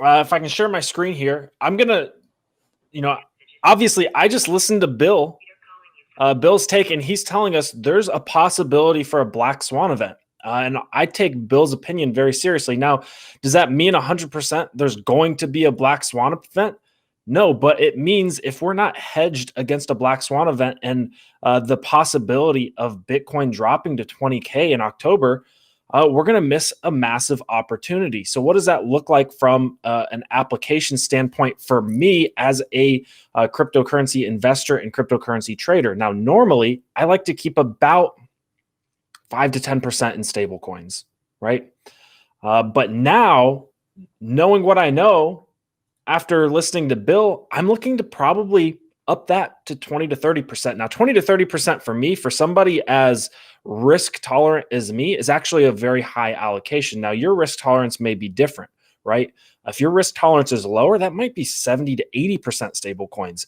If I can share my screen here, I'm going to, obviously I just listened to Bill's take, and he's telling us there's a possibility for a black swan event. And I take Bill's opinion very seriously. Now, does that mean 100% there's going to be a black swan event? No, but it means if we're not hedged against a black swan event and the possibility of Bitcoin dropping to 20K in October, we're going to miss a massive opportunity. So, what does that look like from an application standpoint for me as a cryptocurrency investor and cryptocurrency trader? Now, normally I like to keep about 5 to 10% in stable coins, right? But now, knowing what I know, after listening to Bill, I'm looking to probably up that to 20 to 30%. Now, 20 to 30% for me, for somebody as risk tolerant as me, is actually a very high allocation. Now, your risk tolerance may be different, right? If your risk tolerance is lower, that might be 70 to 80% stable coins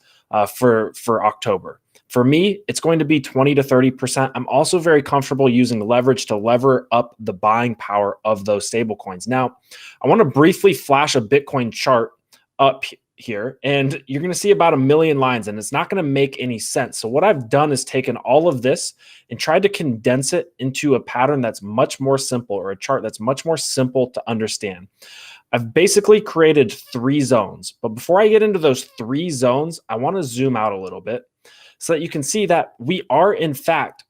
for October. For me, it's going to be 20 to 30%. I'm also very comfortable using leverage to lever up the buying power of those stable coins. Now, I want to briefly flash a Bitcoin chart up here, and you're going to see about 1 million lines, and it's not going to make any sense. So what I've done is taken all of this and tried to condense it into a pattern that's much more simple, or a chart that's much more simple to understand. I've basically created 3 zones, but before I get into those 3 zones, I want to zoom out a little bit so that you can see that we are in fact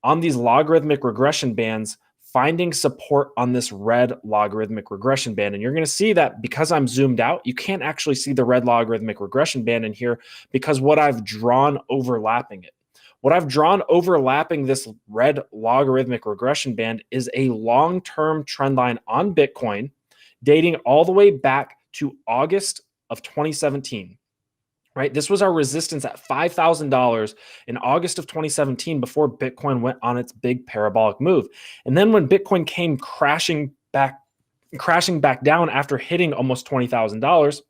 on these logarithmic regression bands finding support on this red logarithmic regression band. And you're going to see that because I'm zoomed out, you can't actually see the red logarithmic regression band in here because what I've drawn overlapping it. What I've drawn overlapping this red logarithmic regression band is a long-term trend line on Bitcoin dating all the way back to August of 2017. Right, this was our resistance at $5,000 in August of 2017 before Bitcoin went on its big parabolic move. And then when Bitcoin came crashing back down after hitting almost $20,000,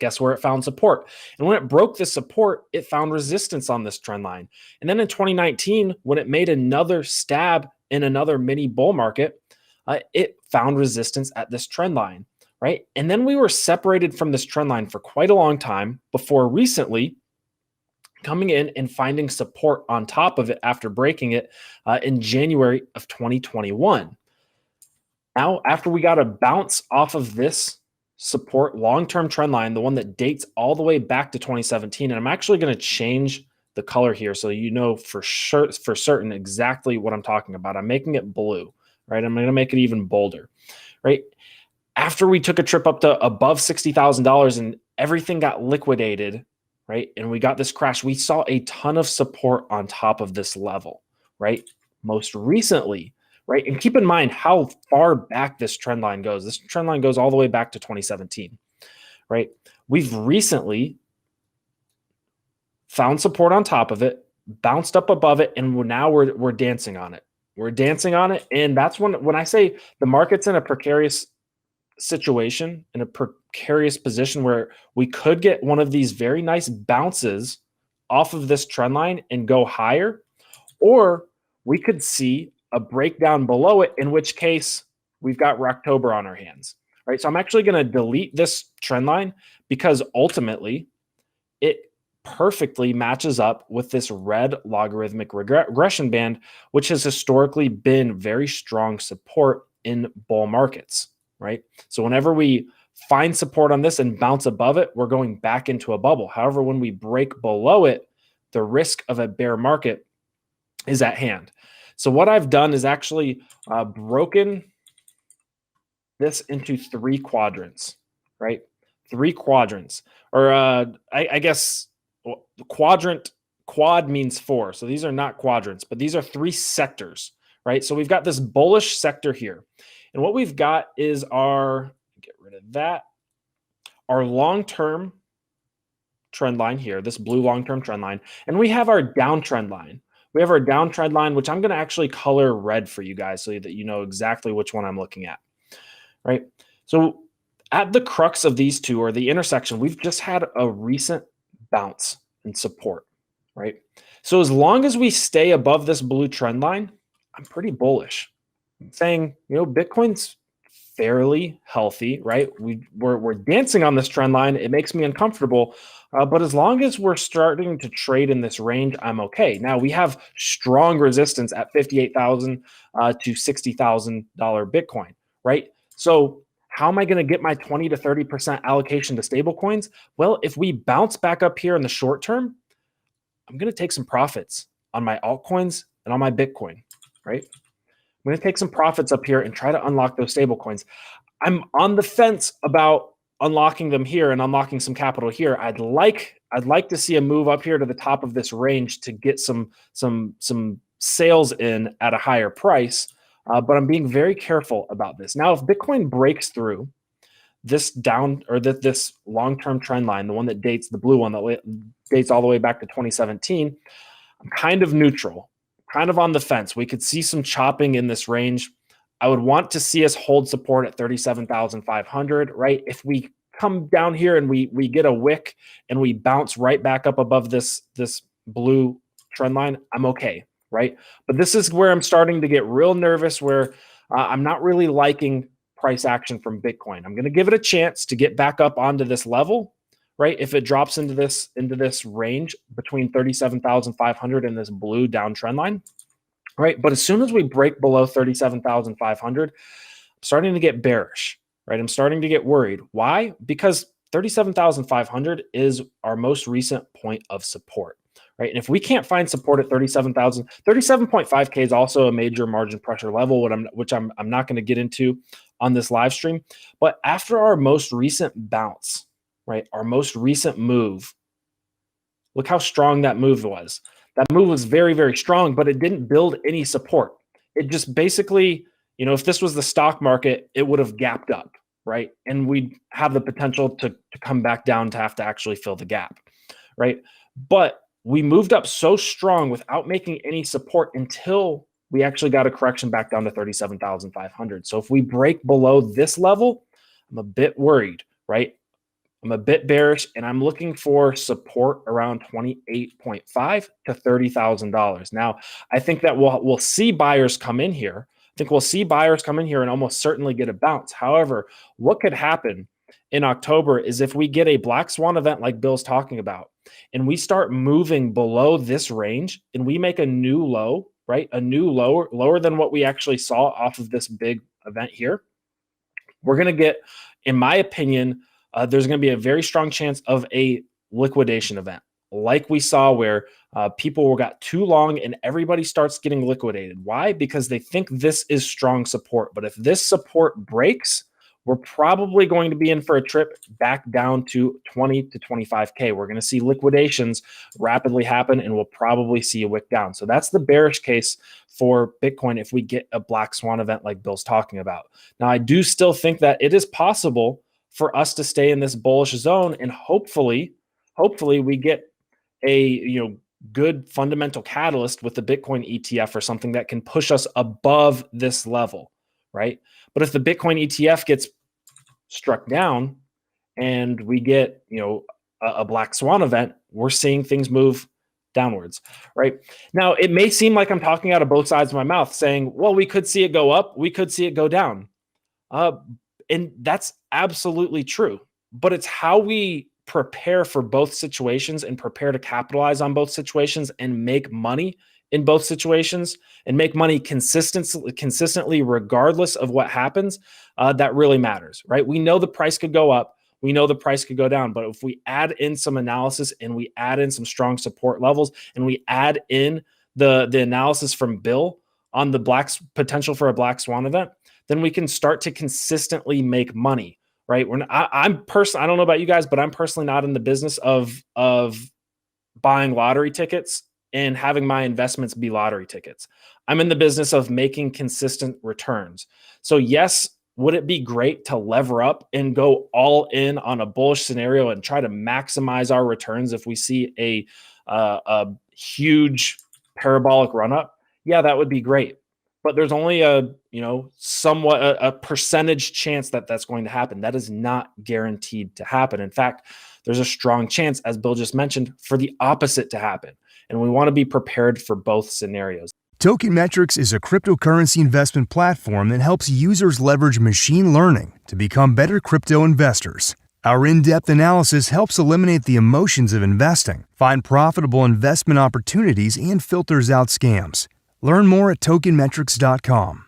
guess where it found support? And when it broke this support, it found resistance on this trend line. And then in 2019, when it made another stab in another mini bull market, it found resistance at this trend line. Right? And then we were separated from this trend line for quite a long time before recently coming in and finding support on top of it after breaking it in January of 2021. Now, after we got a bounce off of this support long-term trend line, the one that dates all the way back to 2017, and I'm actually going to change the color here so you know for certain exactly what I'm talking about. I'm making it blue, right? I'm going to make it even bolder, right? After we took a trip up to above $60,000 and everything got liquidated, right? And we got this crash, we saw a ton of support on top of this level, right? Most recently, right? And keep in mind how far back this trend line goes. This trend line goes all the way back to 2017, right? We've recently found support on top of it, bounced up above it, and now we're dancing on it. We're dancing on it. And that's when I say the market's in a precarious situation, in a precarious position where we could get one of these very nice bounces off of this trend line and go higher, or we could see a breakdown below it, in which case we've got October on our hands, right? So I'm actually going to delete this trend line because ultimately it perfectly matches up with this red logarithmic regression band, which has historically been very strong support in bull markets. Right? So whenever we find support on this and bounce above it, we're going back into a bubble. However, when we break below it, the risk of a bear market is at hand. So what I've done is actually broken this into 3 quadrants, right? 3 quadrants, or I guess quad means 4. So these are not quadrants, but these are 3 sectors, right? So we've got this bullish sector here. And what we've got is our long-term trend line here, this blue long-term trend line. And we have our downtrend line. We have our downtrend line, which I'm going to actually color red for you guys so that you know exactly which one I'm looking at, right? So at the crux of these two, or the intersection, we've just had a recent bounce and support, right? So as long as we stay above this blue trend line, I'm pretty bullish. I'm saying, Bitcoin's fairly healthy, right? We're dancing on this trend line. It makes me uncomfortable, but as long as we're starting to trade in this range, I'm okay. Now we have strong resistance at $58,000 to $60,000 Bitcoin, right? So how am I going to get my 20 to 30% allocation to stablecoins? Well, if we bounce back up here in the short term, I'm going to take some profits on my altcoins and on my Bitcoin, right? I'm going to take some profits up here and try to unlock those stable coins. I'm on the fence about unlocking them here and unlocking some capital here. I'd like to see a move up here to the top of this range to get some sales in at a higher price. But I'm being very careful about this. Now, if Bitcoin breaks through this down or this long-term trend line, the one that dates, the blue one that dates all the way back to 2017, I'm kind of neutral, kind of on the fence. We could see some chopping in this range. I would want to see us hold support at 37,500, right? If we come down here and we get a wick and we bounce right back up above this blue trend line, I'm okay, right? But this is where I'm starting to get real nervous, where I'm not really liking price action from Bitcoin. I'm going to give it a chance to get back up onto this level, right? If it drops into this range between 37,500 and this blue downtrend line, right? But as soon as we break below 37,500, I'm starting to get bearish, right? I'm starting to get worried. Why? Because 37,500 is our most recent point of support, right? And if we can't find support at 37,000, 37.5K is also a major margin pressure level, which I'm not going to get into on this live stream. But after our most recent bounce, right, our most recent move, look how strong that move was. That move was very, very strong, but it didn't build any support. It just basically, if this was the stock market, it would have gapped up, right? And we'd have the potential to come back down to have to actually fill the gap, right? But we moved up so strong without making any support until we actually got a correction back down to 37,500. So if we break below this level, I'm a bit worried, right? I'm a bit bearish, and I'm looking for support around $28.5 to $30,000. Now, I think that we'll see buyers come in here. I think we'll see buyers come in here and almost certainly get a bounce. However, what could happen in October is if we get a black swan event like Bill's talking about, and we start moving below this range, and we make a new low, right? A new lower than what we actually saw off of this big event here. We're going to get, in my opinion, there's going to be a very strong chance of a liquidation event, like we saw where people got too long and everybody starts getting liquidated. Why? Because they think this is strong support. But if this support breaks, we're probably going to be in for a trip back down to 20 to 25K. We're going to see liquidations rapidly happen, and we'll probably see a wick down. So that's the bearish case for Bitcoin if we get a black swan event like Bill's talking about. Now, I do still think that it is possible for us to stay in this bullish zone, and hopefully we get a good fundamental catalyst with the Bitcoin ETF or something that can push us above this level, right? But if the Bitcoin ETF gets struck down and we get a black swan event, we're seeing things move downwards, right? Now, it may seem like I'm talking out of both sides of my mouth, saying, well, we could see it go up, we could see it go down. And that's absolutely true. But it's how we prepare for both situations and prepare to capitalize on both situations and make money in both situations and make money consistently regardless of what happens, that really matters, right? We know the price could go up. We know the price could go down. But if we add in some analysis and we add in some strong support levels and we add in the analysis from Bill on the potential for a black swan event, then we can start to consistently make money, right? I don't know about you guys, but I'm personally not in the business of buying lottery tickets and having my investments be lottery tickets. I'm in the business of making consistent returns. So yes, would it be great to lever up and go all in on a bullish scenario and try to maximize our returns if we see a huge parabolic run up? Yeah, that would be great. But there's only a percentage chance that that's going to happen. That is not guaranteed to happen. In fact, there's a strong chance, as Bill just mentioned, for the opposite to happen. And we want to be prepared for both scenarios. Token Metrics is a cryptocurrency investment platform that helps users leverage machine learning to become better crypto investors. Our in-depth analysis helps eliminate the emotions of investing, find profitable investment opportunities, and filters out scams. Learn more at tokenmetrics.com.